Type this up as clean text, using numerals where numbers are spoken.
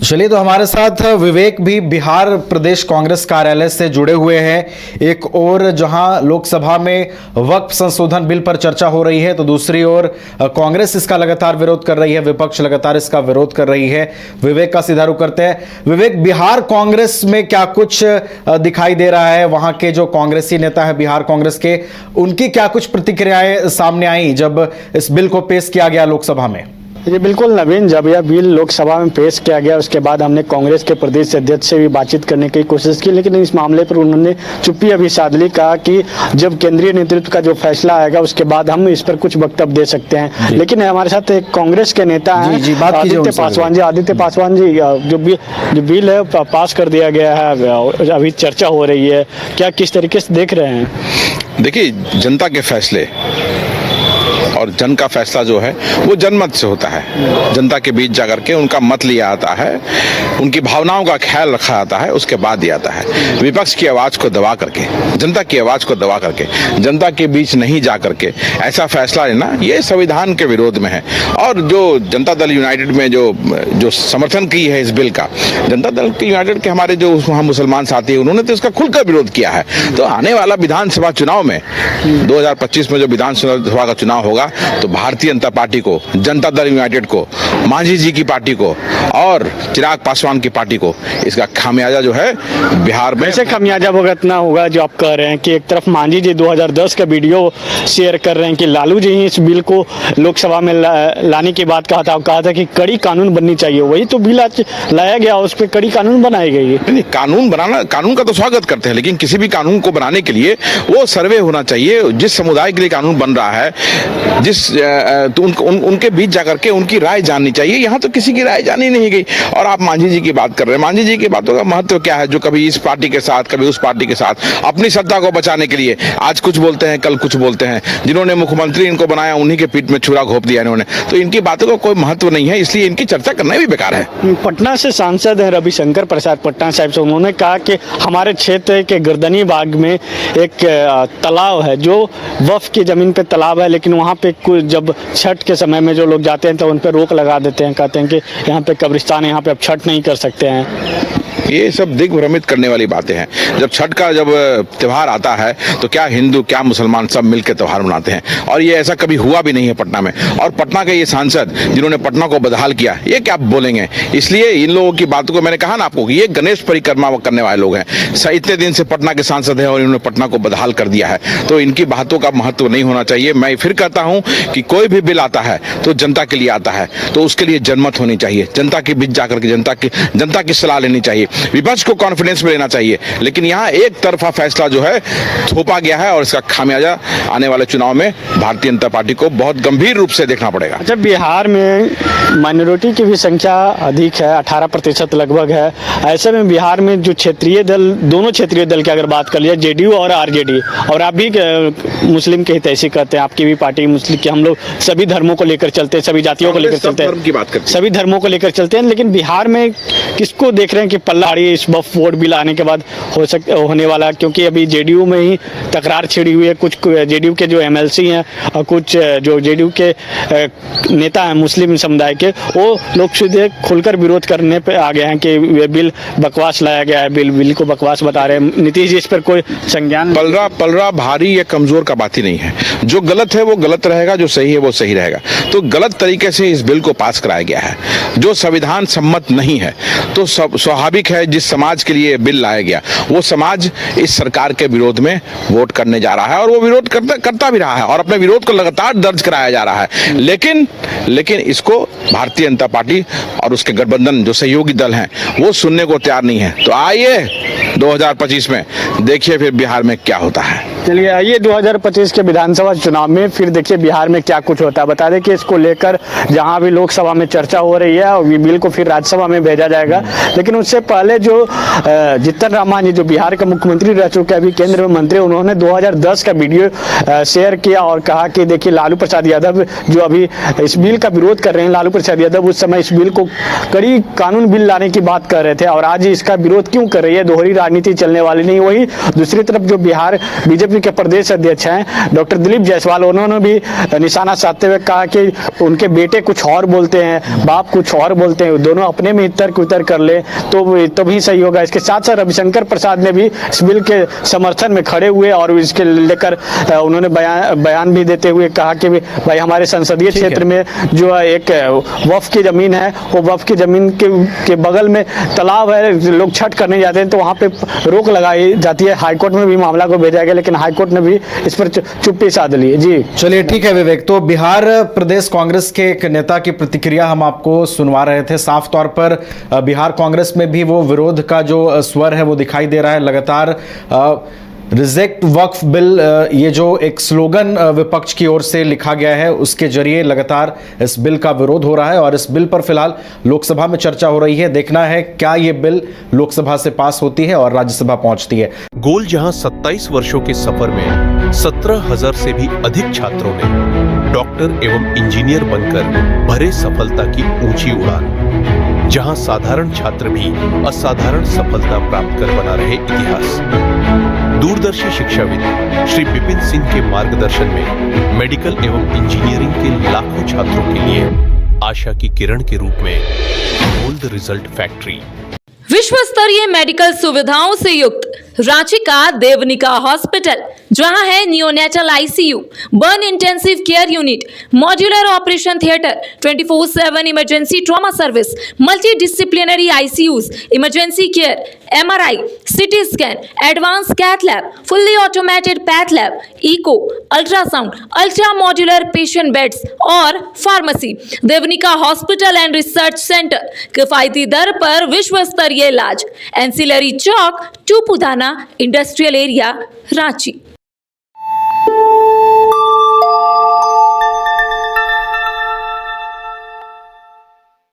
चलिए, तो हमारे साथ विवेक भी बिहार प्रदेश कांग्रेस कार्यालय से जुड़े हुए हैं। एक और जहां लोकसभा में वक्फ संशोधन बिल पर चर्चा हो रही है, तो दूसरी ओर कांग्रेस इसका लगातार विरोध कर रही है, विपक्ष लगातार इसका विरोध कर रही है। विवेक का सीधा रुख करते हैं। विवेक, बिहार कांग्रेस में क्या कुछ दिखाई दे रहा है? वहां के जो कांग्रेसी नेता है बिहार कांग्रेस के, उनकी क्या कुछ प्रतिक्रियाएं सामने आई जब इस बिल को पेश किया गया लोकसभा में? जी बिल्कुल नवीन, जब यह बिल लोकसभा में पेश किया गया उसके बाद हमने कांग्रेस के प्रदेश अध्यक्ष से भी बातचीत करने की कोशिश की, लेकिन इस मामले पर उन्होंने चुप्पी अभी साध ली। कहा कि जब केंद्रीय नेतृत्व का जो फैसला आएगा उसके बाद हम इस पर कुछ वक्तव्य दे सकते हैं। लेकिन हमारे साथ एक कांग्रेस के नेता हैं आदित्य पासवान जी। आदित्य पासवान जी, जो बिल है पास कर दिया गया है, अभी चर्चा हो रही है, क्या किस तरीके से देख रहे हैं? देखिए, जनता के फैसले और जन का फैसला जो है वो जनमत से होता है। जनता के बीच जाकर के उनका मत लिया आता है, उनकी भावनाओं का ख्याल रखा जाता है, उसके बाद दिया जाता है। विपक्ष की आवाज को दबा करके, जनता की आवाज को दबा करके, जनता के बीच नहीं जा करके ऐसा फैसला लेना, ये संविधान के विरोध में है। और जो जनता दल यूनाइटेड में जो समर्थन की है इस बिल का, जनता दल यूनाइटेड के हमारे जो वहाँ मुसलमान साथी हैं, उन्होंने तो इसका खुलकर विरोध किया है। तो आने वाला विधानसभा चुनाव में 2025 में जो विधानसभा का चुनाव होगा, तो भारतीय जनता पार्टी को, जनता दल यूनाइटेड को, मांझी जी की पार्टी को और चिराग पासवान की पार्टी को इसका खामियाजा जो है बिहार में। ऐसे खामियाजा भुगतना होगा जो आप कह रहे हैं कि एक तरफ मांझी जी 2010 का वीडियो शेयर कर रहे हैं कि लालू जी ही इस बिल को लोकसभा में लाने की बात कहा था कि कड़ी कानून बननी चाहिए। वही तो बिल आज लाया गया, उस पर कड़ी कानून बनाई गई है। नहीं, कानून का तो स्वागत करते हैं, लेकिन किसी भी कानून को बनाने के लिए वो सर्वे होना चाहिए। जिस समुदाय के लिए कानून बन रहा है, तो उनके बीच जाकर के उनकी राय जाननी चाहिए। यहाँ तो किसी की राय जानी नहीं गई। और आप मांझी जी की बात कर रहे हैं, मांझी जी की बातों का महत्व क्या है? जो कभी इस पार्टी के साथ, कभी उस पार्टी के साथ, अपनी सत्ता को बचाने के लिए आज कुछ बोलते हैं, कल कुछ बोलते हैं। जिन्होंने मुख्यमंत्री इनको बनाया, उन्हीं के पीठ में छुरा घोंप दिया इन्होंने। तो इनकी बातों का कोई महत्व नहीं है, इसलिए इनकी चर्चा करना भी बेकार है। पटना से सांसद है रविशंकर प्रसाद पटना साहिब से, उन्होंने कहा कि हमारे क्षेत्र के गर्दनी बाग में एक तालाब है, जो वक्फ की जमीन पे तालाब है, लेकिन वहाँ पे जब छठ के समय में जो लोग जाते हैं तो उन पर रोक लगा देते हैं, कहते हैं कि यहाँ पे कब्रिस्तान है, यहाँ पे अब छठ नहीं कर सकते हैं। ये सब दिग्भ्रमित करने वाली बातें हैं। जब छठ का त्यौहार आता है तो क्या हिंदू क्या मुसलमान सब मिलकर त्यौहार मनाते हैं, और ये ऐसा कभी हुआ भी नहीं है पटना में। और पटना के ये सांसद जिन्होंने पटना को बदहाल किया, ये क्या बोलेंगे? इसलिए इन लोगों की बातों को मैंने कहा ना आपको कि ये गणेश परिक्रमा करने वाले लोग हैं। इतने दिन से पटना के सांसद हैं और इन्होंने पटना को बदहाल कर दिया है, तो इनकी बातों का महत्व नहीं होना चाहिए। मैं फिर कहता हूँ कि कोई भी बिल आता है तो जनता के लिए आता है, तो उसके लिए जनमत होनी चाहिए। जनता के बीच जाकर के जनता की सलाह लेनी चाहिए, विपक्ष को कॉन्फिडेंस में लेना चाहिए। लेकिन यहाँ एक तरफा फैसला जो है थोपा गया है, और इसका खामियाजा आने वाले चुनाव में भारतीय जनता पार्टी को बहुत गंभीर रूप से देखना पड़ेगा। अच्छा, बिहार में माइनॉरिटी की भी संख्या अधिक है, 18% लगभग है। ऐसे में बिहार में जो क्षेत्रीय दल, दोनों क्षेत्रीय दल की अगर बात कर लिया, जेडीयू और आरजेडी, और आप भी मुस्लिम के हितैषी कहते हैं, आपकी भी पार्टी मुस्लिम की, हम लोग सभी धर्मों को लेकर चलते हैं, सभी जातियों को लेकर चलते हैं, सभी धर्मों को लेकर चलते हैं। लेकिन बिहार में किसको देख रहे हैं कि पल्लाड़ी इस वक्फ बोर्ड बिल आने के बाद होने वाला? क्योंकि अभी जेडीयू में ही तकरार छिड़ी हुई है। कुछ जेडीयू के जो एमएलसी हैं और कुछ जो जेडीयू के नेता हैं मुस्लिम समुदाय के, वो लोग सीधे खुलकर विरोध करने पे आ गए हैं कि ये बिल बकवास लाया गया है, बिल को बकवास बता रहे हैं। नीतीश जी इस पर कोई संज्ञान? पलरा भारी या कमजोर का बात ही नहीं है। जो गलत है वो गलत रहेगा, जो सही है वो सही रहेगा। तो गलत तरीके से इस बिल को पास कराया गया है, जो संविधान सम्मत नहीं है। तो स्वाभाविक है, जिस समाज के लिए बिल लाया गया वो समाज इस सरकार के विरोध में वोट करने जा रहा है, और वो विरोध करता भी रहा है, और अपने विरोध को लगातार दर्ज कराया जा रहा है। लेकिन इसको भारतीय जनता पार्टी और उसके गठबंधन जो सहयोगी दल हैं वो सुनने को तैयार नहीं है। तो आइए 2025 में देखिए फिर बिहार में क्या होता है। चलिए, आइए 2025 के विधानसभा चुनाव में फिर देखिए बिहार में क्या कुछ होता है। बता दें कि इसको लेकर जहां भी लोकसभा में चर्चा हो रही है, और ये बिल को फिर राज्यसभा में भेजा जाएगा। लेकिन उससे पहले जो जीतन राम मांझी, जो बिहार के मुख्यमंत्री रह चुके अभी केंद्र में मंत्री, उन्होंने 2010 का वीडियो शेयर किया और कहा कि देखिए लालू प्रसाद यादव जो अभी इस बिल का विरोध कर रहे हैं, लालू प्रसाद यादव उस समय इस बिल को कड़ी कानून बिल लाने की बात कर रहे थे, और आज इसका विरोध क्यों कर रही है? दोहरी राजनीति चलने वाली नहीं। वही दूसरी तरफ जो बिहार बीजेपी बीजेपी के प्रदेश अध्यक्ष हैं डॉक्टर दिलीप जायसवाल, उन्होंने भी निशाना साधते हुए कहा कि उनके बेटे कुछ और बोलते हैं, बाप कुछ और बोलते हैं, दोनों अपने में तर्क वितर्क कर ले तो भी सही होगा। इसके साथ साथ रविशंकर प्रसाद ने भी इस बिल के समर्थन में खड़े हुए और इसके लेकर उन्होंने बयान भी देते हुए कहा कि भाई हमारे संसदीय क्षेत्र में जो एक वक्फ की जमीन है, वो वक्फ की जमीन के बगल में तालाब है, लोग छठ करने जाते हैं तो वहाँ पे रोक लगाई जाती है। हाईकोर्ट में भी मामला को भेजा गया, लेकिन हाईकोर्ट ने भी इस पर चुप्पी साध ली। जी चलिए ठीक है विवेक, तो बिहार प्रदेश कांग्रेस के एक नेता की प्रतिक्रिया हम आपको सुनवा रहे थे। साफ तौर पर बिहार कांग्रेस में भी वो विरोध का जो स्वर है वो दिखाई दे रहा है लगातार। रिजेक्ट वक्फ बिल, ये जो एक स्लोगन विपक्ष की ओर से लिखा गया है, उसके जरिए लगातार इस बिल का विरोध हो रहा है और इस बिल पर फिलहाल लोकसभा में चर्चा हो रही है। देखना है क्या ये बिल लोकसभा से पास होती है और राज्यसभा पहुंचती है। गोल जहां 27 वर्षों के सफर में 17,000 से भी अधिक छात्रों ने डॉक्टर एवं इंजीनियर बनकर भरे सफलता की ऊंची उड़ान, जहां साधारण छात्र भी असाधारण सफलता प्राप्त कर बना रहे इतिहास। दूरदर्शी शिक्षाविद श्री विपिन सिंह के मार्गदर्शन में मेडिकल एवं इंजीनियरिंग के लाखों छात्रों के लिए आशा की किरण के रूप में गोल्ड रिजल्ट फैक्ट्री। विश्व स्तरीय मेडिकल सुविधाओं से युक्त रांची का देवनिका हॉस्पिटल, जहां है neonatal ICU, burn intensive care unit, modular operation theatre, 24/7 emergency trauma service, multi disciplinary ICUs, emergency care, MRI, CT scan, advance cath lab, fully automated path lab, echo, ultrasound, ultra modular patient beds और pharmacy. Devnika hospital and research centre, किफायती दर पर विश्व स्तरीय इलाज, ancillary Chowk, Tupudana industrial area, Ranchi.